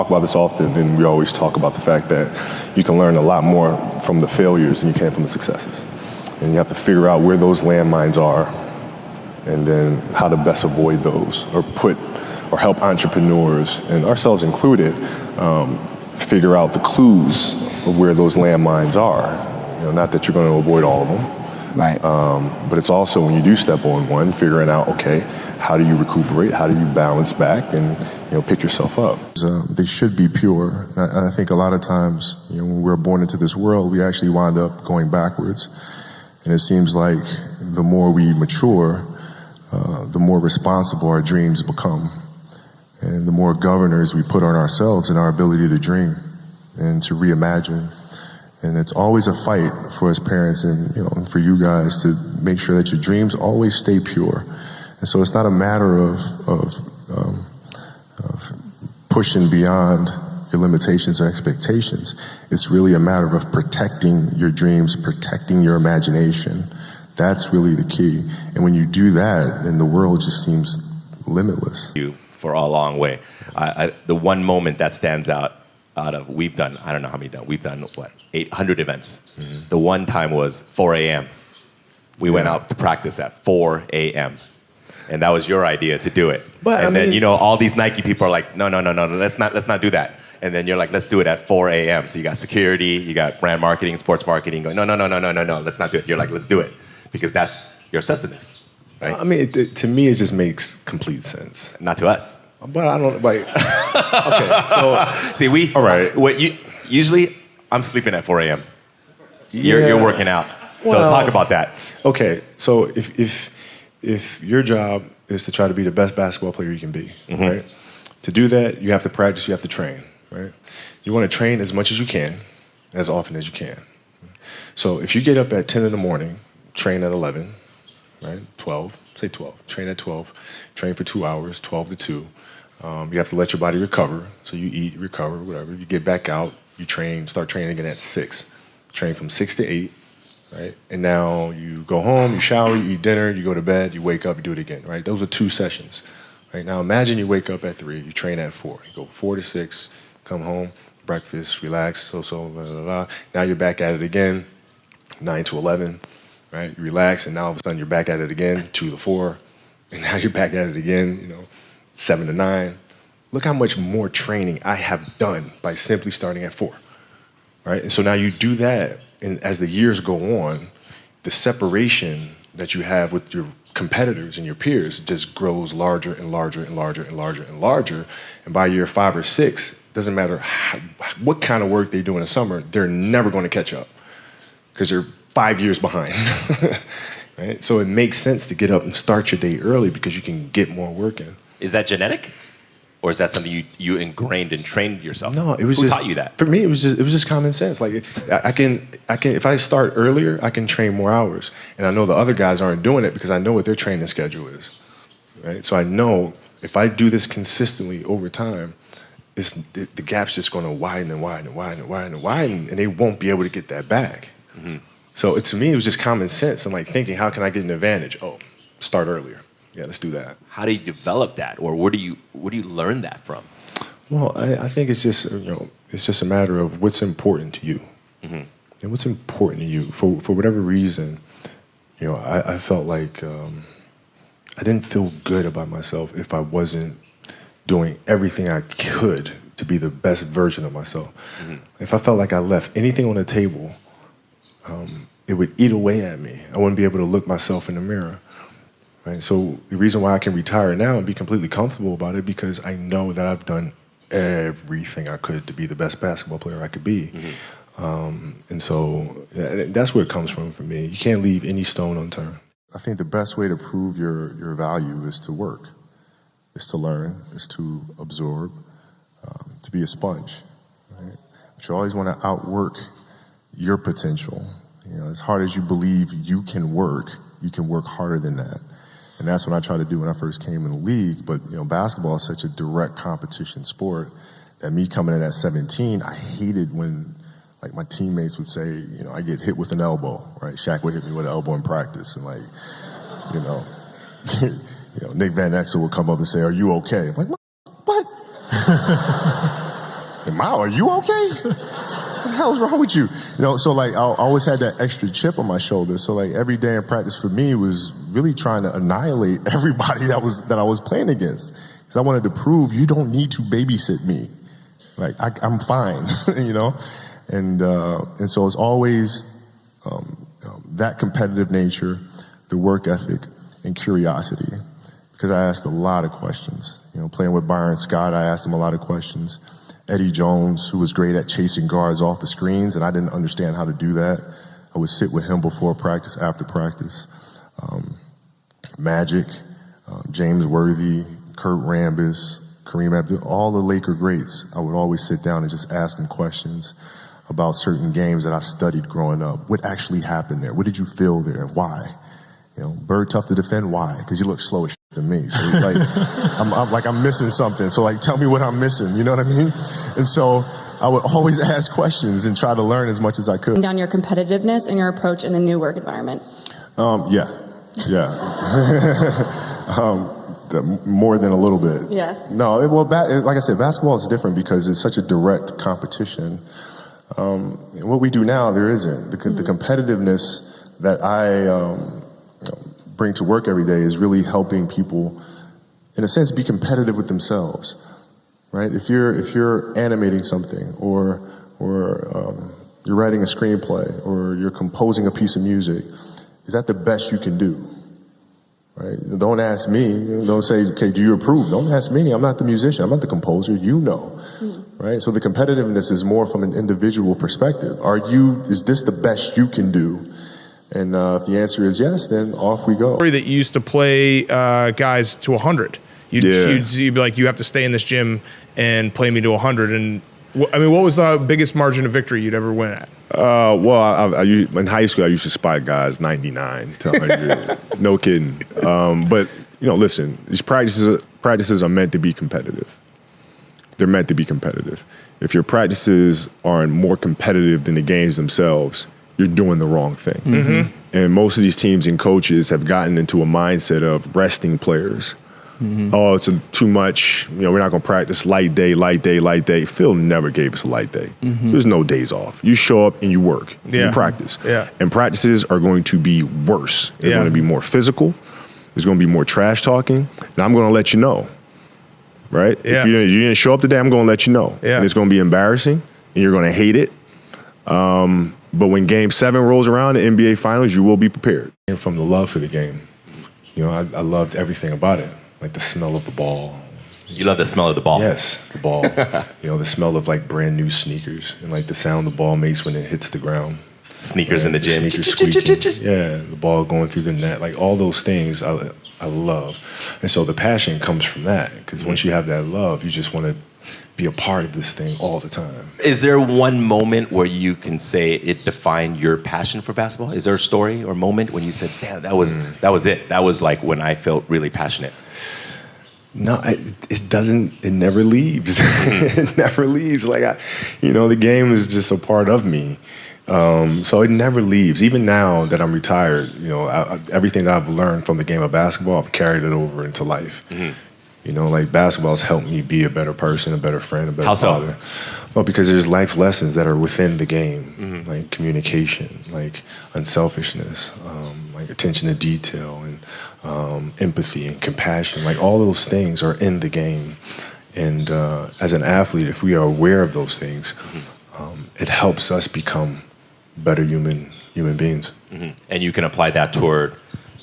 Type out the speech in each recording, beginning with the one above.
talk about this often, and we always talk about the fact that you can learn a lot more from the failures than you can from the successes. And you have to figure out where those landmines are and then how to best avoid those, or help entrepreneurs, and ourselves included, figure out the clues of where those landmines are. Not that you're going to avoid all of them, right? But it's also, when you do step on one, figuring out, okay, how do you recuperate? How do you balance back and pick yourself up? They should be pure. And I think a lot of times, when we're born into this world, we actually wind up going backwards. And it seems like the more we mature, the more responsible our dreams become, and the more governors we put on ourselves and our ability to dream and to reimagine. And it's always a fight for us parents and for you guys to make sure that your dreams always stay pure. And so it's not a matter of pushing beyond your limitations or expectations. It's really a matter of protecting your dreams, protecting your imagination. That's really the key. And when you do that, then the world just seems limitless. You for a long way. The one moment that stands out of, we've done, I don't know how many done, we've done what, 800 events. Mm-hmm. The one time was 4 a.m. We went out to practice at 4 a.m. And that was your idea to do it. But then, all these Nike people are like, no, let's not do that. And then you're like, let's do it at 4 a.m. So you got security, you got brand marketing, sports marketing going, no, let's not do it. You're like, let's do it. Because that's your obsessed to this, right? To me, it just makes complete sense. Not to us. But I don't, okay, so. See, all right. Usually, I'm sleeping at 4 a.m. You're working out. So talk about that. Okay, so if your job is to try to be the best basketball player you can be, mm-hmm. right? To do that, you have to practice, you have to train, right? You want to train as much as you can, as often as you can. So if you get up at 10 in the morning, train at 11, right? 12, say 12, train at 12, train for 2 hours, 12 to 2. You have to let your body recover. So you eat, recover, whatever. You get back out, you train, start training again at 6. Train from 6 to 8, right? And now you go home, you shower, you eat dinner, you go to bed, you wake up, you do it again, right? Those are 2 sessions, right? Now imagine you wake up at 3, you train at 4. You go 4 to 6, come home, breakfast, relax, blah, blah, blah. Now you're back at it again, 9 to 11, right? You relax, and now all of a sudden you're back at it again, 2 to 4, and now you're back at it again, 7 to 9. Look how much more training I have done by simply starting at 4, right? And so now you do that, and as the years go on, the separation that you have with your competitors and your peers just grows larger and larger and larger and larger and larger. And by year 5 or 6, doesn't matter what kind of work they do in the summer, they're never going to catch up because they're 5 years behind. Right? So it makes sense to get up and start your day early because you can get more work in. Is that genetic? Or is that something you ingrained and trained yourself? No, it was Who just, taught you that? For me, it was just common sense. Like I can if I start earlier, I can train more hours, and I know the other guys aren't doing it because I know what their training schedule is, right? So I know if I do this consistently over time, the gap's just going to widen and widen and widen and widen and widen, and they won't be able to get that back. Mm-hmm. So to me, it was just common sense and like thinking, how can I get an advantage? Oh, start earlier. Yeah, let's do that. How do you develop that, or where do you learn that from? Well, I think it's just it's just a matter of what's important to you, mm-hmm. and what's important to you for whatever reason. I felt like I didn't feel good about myself if I wasn't doing everything I could to be the best version of myself. Mm-hmm. If I felt like I left anything on the table, it would eat away at me. I wouldn't be able to look myself in the mirror. Right? So the reason why I can retire now and be completely comfortable about it because I know that I've done everything I could to be the best basketball player I could be. Mm-hmm. And so that's where it comes from for me. You can't leave any stone unturned. I think the best way to prove your value is to work, is to learn, is to absorb, to be a sponge. Right? But you always want to outwork your potential. As hard as you believe you can work harder than that. And that's what I tried to do when I first came in the league. But, basketball is such a direct competition sport that me coming in at 17, I hated when, like, my teammates would say, I get hit with an elbow, right? Shaq would hit me with an elbow in practice. And, like, Nick Van Exel would come up and say, "Are you okay?" I'm like, what? Mao, are you okay? What the hell's wrong with you? You know, so like I always had that extra chip on my shoulder. So like every day in practice for me was really trying to annihilate everybody that I was playing against. Because I wanted to prove you don't need to babysit me. Like I'm fine, you know? And so it's always that competitive nature, the work ethic, and curiosity. Because I asked a lot of questions. You know, playing with Bryants, I asked him a lot of questions. Eddie Jones, who was great at chasing guards off the screens, and I didn't understand how to do that. I would sit with him before practice, after practice. Magic, James Worthy, Kurt Rambis, Kareem Abdul, all the Laker greats. I would always sit down and just ask them questions about certain games that I studied growing up. What actually happened there? What did you feel there? Why? You know, Bird tough to defend. Why? Because you look slow as shit than me. So like, I'm missing something. So like, tell me what I'm missing. You know what I mean? And so I would always ask questions and try to learn as much as I could. Down your competitiveness and your approach in the new work environment. Yeah. More than a little bit. Yeah. No, well, like I said, basketball is different because it's such a direct competition. And what we do now, there isn't. The competitiveness that I bring to work every day is really helping people, in a sense, be competitive with themselves, right? If you're animating something, or you're writing a screenplay, or you're composing a piece of music, is that the best you can do? Right? Don't ask me. Don't say, okay, do you approve? Don't ask me. I'm not the musician. I'm not the composer. You know. Right? So the competitiveness is more from an individual perspective. Is this the best you can do? And if the answer is yes, then off we go. That you used to play guys to 100. You'd be like, you have to stay in this gym and play me to 100. And I mean, what was the biggest margin of victory you'd ever win at? Well, in high school, I used to spot guys 99 to 100. No kidding. But, you know, listen, these practices are meant to be competitive. They're meant to be competitive. If your practices aren't more competitive than the games themselves, you're doing the wrong thing. Mm-hmm. And most of these teams and coaches have gotten into a mindset of resting players. Mm-hmm. Oh, it's too much. You know, we're not going to practice light day. Phil never gave us a light day. Mm-hmm. There's no days off. You show up and you work. Yeah. You practice. Yeah. And practices are going to be worse. They're going to be more physical. There's going to be more trash talking. And I'm going to let you know. Right? Yeah. If you didn't show up today, I'm going to let you know. Yeah. And it's going to be embarrassing. And you're going to hate it. But when Game 7 rolls around, the NBA Finals, you will be prepared. And from the love for the game, you know, I loved everything about it. Like the smell of the ball. You love the smell of the ball? Yes, the ball. You know, the smell of like brand new sneakers and like the sound the ball makes when it hits the ground. Sneakers in the gym. Sneakers squeaking. Yeah, the ball going through the net. Like all those things I love. And so the passion comes from that, because once you have that love, you just want to be a part of this thing all the time. Is there one moment where you can say it defined your passion for basketball? Is there a story or moment when you said, damn, that was it. That was like when I felt really passionate. No, it doesn't. It never leaves. It never leaves. Like the game is just a part of me. So it never leaves. Even now that I'm retired, you know, everything that I've learned from the game of basketball, I've carried it over into life. Mm-hmm. You know, like basketball's helped me be a better person, a better friend, a better father. Well, because there's life lessons that are within the game, like communication, like unselfishness, like attention to detail, and empathy and compassion. Like all those things are in the game. And as an athlete, if we are aware of those things, it helps us become better human beings. Mm-hmm. And you can apply that toward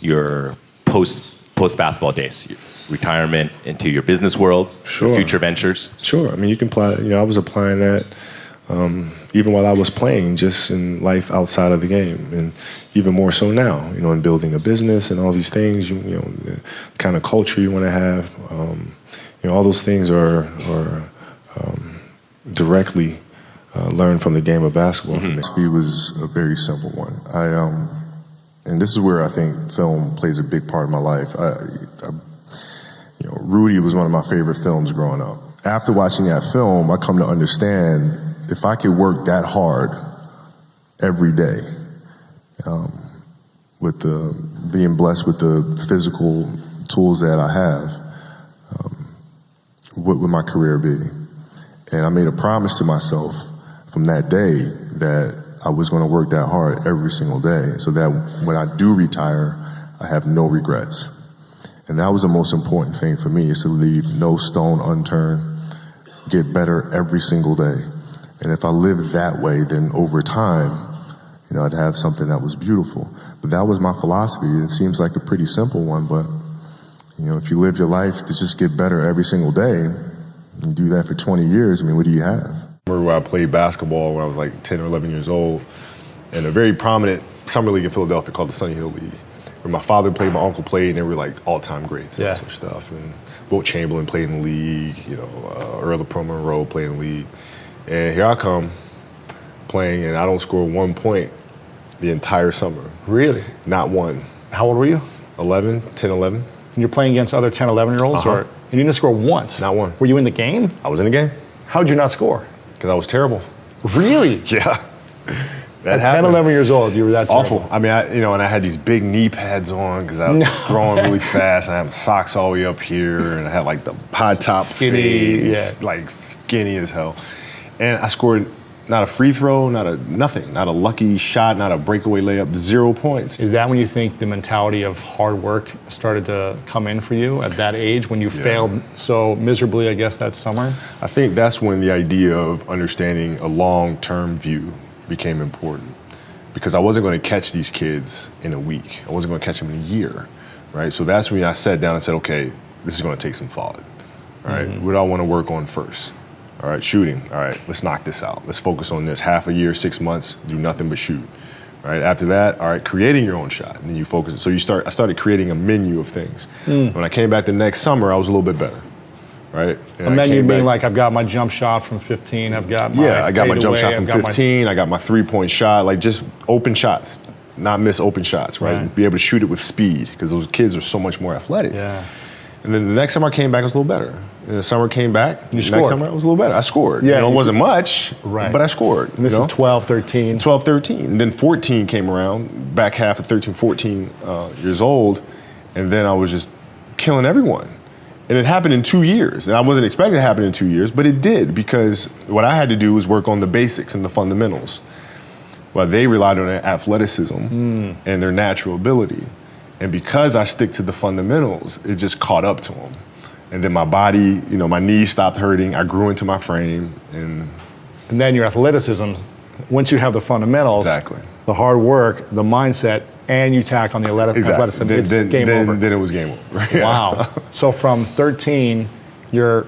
your post basketball days. Retirement, into your business world, your future ventures? Sure. I mean, you can apply, I was applying that even while I was playing, just in life outside of the game, and even more so now, you know, in building a business and all these things, you know, the kind of culture you want to have, you know, all those things are directly learned from the game of basketball. Mm-hmm. It was a very simple one. And this is where I think film plays a big part of my life. You know, Rudy was one of my favorite films growing up. After watching that film, I come to understand if I could work that hard every day, with being blessed with the physical tools that I have, what would my career be? And I made a promise to myself from that day that I was going to work that hard every single day so that when I do retire, I have no regrets. And that was the most important thing for me, is to leave no stone unturned, get better every single day. And if I lived that way, then over time, I'd have something that was beautiful. But that was my philosophy. It seems like a pretty simple one, but if you live your life to just get better every single day, you do that for 20 years, what do you have? I remember when I played basketball when I was like 10 or 11 years old, in a very prominent summer league in Philadelphia called the Sunny Hill League, where my father played, my uncle played, and they were like all-time greats and all such stuff. And Wilt Chamberlain played in the league, Earl Pro Monroe played in the league. And here I come playing, and I don't score 1 point the entire summer. Really? Not one. How old were you? 10, 11. And you're playing against other 10, 11-year-olds? Uh-huh. And you didn't score once? Not one. Were you in the game? I was in the game. How'd you not score? Because I was terrible. Really? Yeah. That At 10, happened. 11 years old, you were that terrible. Awful. And I had these big knee pads on because I was growing really fast. And I had socks all the way up here, and I had like the high top Skinny, fades, like skinny as hell. And I scored not a free throw, not a lucky shot, not a breakaway layup, 0 points. Is that when you think the mentality of hard work started to come in for you at that age, when you failed so miserably, I guess, that summer? I think that's when the idea of understanding a long-term view became important, because I wasn't going to catch these kids in a week. I wasn't going to catch them in a year, right? So that's when I sat down and said, okay, this is going to take some thought, all right? What do I want to work on first? All right, shooting. All right, let's knock this out. Let's focus on this. Half a year, 6 months, do nothing but shoot. All right, after that, all right, creating your own shot. And then you focus. So I started creating a menu of things. When I came back the next summer, I was a little bit better, right? And A menu being like, I've got my jump shot from 15, I've got my I got my jump fadeaway, shot from I've got 15, I got my three-point shot, like just open shots, not miss open shots, right? Right. Be able to shoot it with speed, because those kids are so much more athletic. Yeah. And then the next summer I came back, I was a little better. And the summer came back, You the scored. next summer I was a little better. I scored. Yeah, it wasn't much, Right. but I scored. And this is 12, 13. 12, 13. And then 14 came around, back half of 13, 14 years old, and then I was just killing everyone. And it happened in 2 years. And I wasn't expecting it to happen in 2 years, but it did, because what I had to do was work on the basics and the fundamentals, while they relied on their athleticism and their natural ability. And because I stick to the fundamentals, it just caught up to them. And then my body, my knees stopped hurting. I grew into my frame. And then your athleticism, once you have the fundamentals, Exactly. the hard work, the mindset, and you tack on the athleticism, it's game over. Then it was game over. Wow. So from 13, you're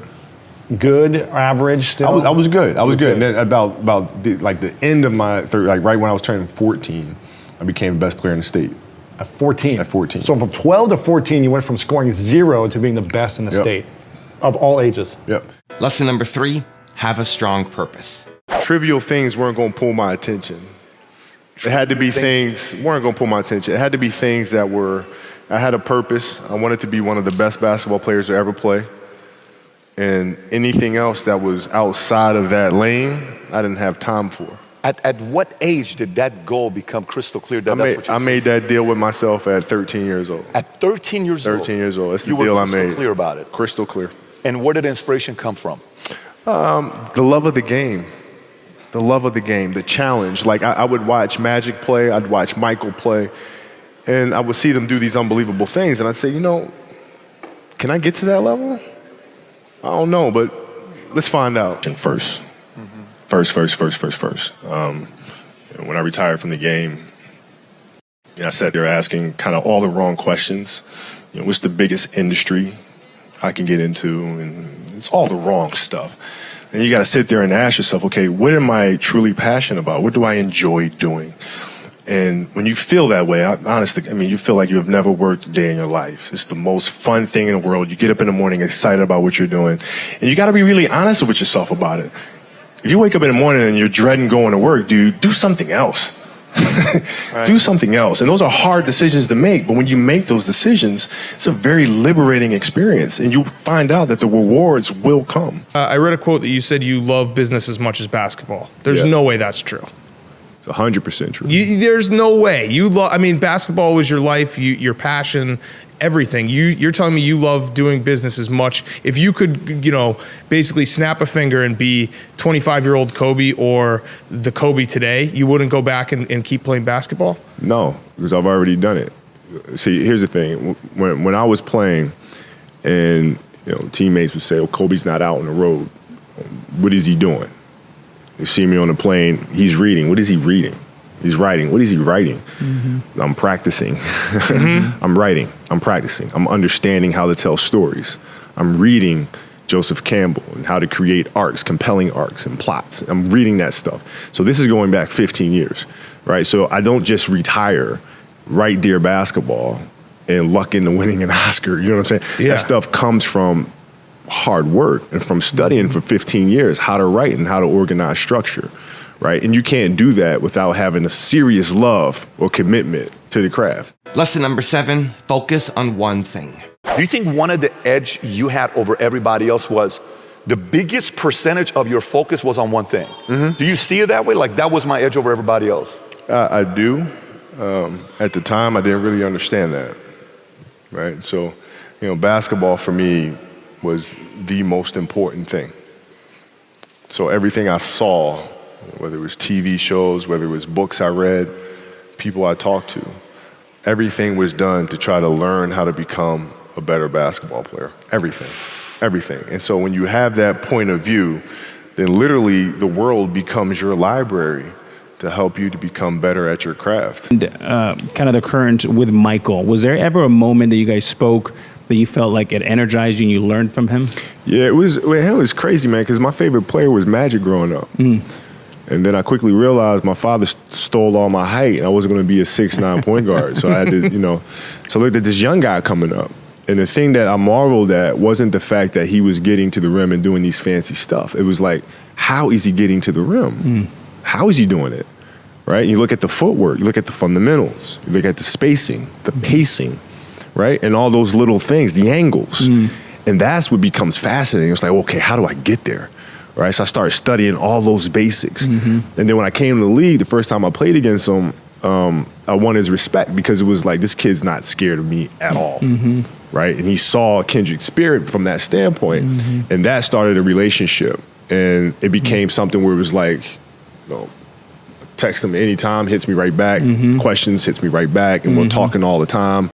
good, average still? I was good. I was good. And then about the end of my third, like right when I was turning 14, I became the best player in the state. At 14? At 14. So from 12 to 14, you went from scoring 0 to being the best in the state of all ages. Yep. Lesson number 3, have a strong purpose. Trivial things weren't going to pull my attention. It had to be things weren't going to pull my attention. It had to be things that I had a purpose. I wanted to be one of the best basketball players to ever play. And anything else that was outside of that lane, I didn't have time for. At what age did that goal become crystal clear? I made that deal with myself at 13 years old. At 13 years old? 13 years old. That's the you deal were I made. crystal clear about it? Crystal clear. And where did inspiration come from? The love of the game. The love of the game, the challenge. Like I would watch Magic play, I'd watch Michael play, and I would see them do these unbelievable things, and I'd say, can I get to that level? I don't know, but let's find out. And first. When I retired from the game, I sat there asking kind of all the wrong questions. What's the biggest industry I can get into? And it's all the wrong stuff. And you got to sit there and ask yourself, okay, what am I truly passionate about? What do I enjoy doing? And when you feel that way, honestly, you feel like you have never worked a day in your life. It's the most fun thing in the world. You get up in the morning excited about what you're doing. And you got to be really honest with yourself about it. If you wake up in the morning and you're dreading going to work, dude, do something else. Right. Do something else. And those are hard decisions to make. But when you make those decisions, it's a very liberating experience. And you find out that the rewards will come. I read a quote that you said you love business as much as basketball. There's no way that's true. It's 100% true. There's no way. Basketball was your life, your passion, everything. You're telling me you love doing business as much. If you could, basically snap a finger and be 25-year-old Kobe or the Kobe today, you wouldn't go back and keep playing basketball? No, because I've already done it. See, here's the thing. When I was playing and teammates would say, oh, Kobe's not out on the road. What is he doing? You see me on the plane, he's reading. What is he reading? He's writing. What is he writing? Mm-hmm. I'm practicing. Mm-hmm. I'm writing. I'm practicing. I'm understanding how to tell stories. I'm reading Joseph Campbell and how to create arcs, compelling arcs and plots. I'm reading that stuff. So this is going back 15 years, right? So I don't just retire, write Dear Basketball, and luck into winning an Oscar. You know what I'm saying? Yeah. That stuff comes from hard work and from studying for 15 years how to write and how to organize structure. Right? And you can't do that without having a serious love or commitment to the craft. Lesson number 7, focus on one thing. Do you think one of the edge you had over everybody else was the biggest percentage of your focus was on one thing? Mm-hmm. Do you see it that way? Like that was my edge over everybody else? I do. At the time, I didn't really understand that. Right? So, basketball for me was the most important thing. So everything I saw, whether it was TV shows, whether it was books I read, people I talked to, everything was done to try to learn how to become a better basketball player. Everything. And so when you have that point of view, then literally the world becomes your library to help you to become better at your craft. And kind of the current with Michael, was there ever a moment that you guys spoke that you felt like it energized you and you learned from him? Yeah, it was crazy, man, because my favorite player was Magic growing up. Mm. And then I quickly realized my father stole all my height and I wasn't going to be a 6'9" point guard. So I had to, so I looked at this young guy coming up. And the thing that I marveled at wasn't the fact that he was getting to the rim and doing these fancy stuff. It was like, how is he getting to the rim? Mm. How is he doing it? Right? And you look at the footwork, you look at the fundamentals, you look at the spacing, the pacing, right? And all those little things, the angles. Mm. And that's what becomes fascinating. It's like, okay, how do I get there? Right, so I started studying all those basics. Mm-hmm. And then when I came to the league, the first time I played against him, I won his respect because it was like, this kid's not scared of me at all, right? And he saw a kindred spirit from that standpoint. Mm-hmm. And that started a relationship. And it became something where it was like, text him anytime, hits me right back, questions, hits me right back, and we're talking all the time.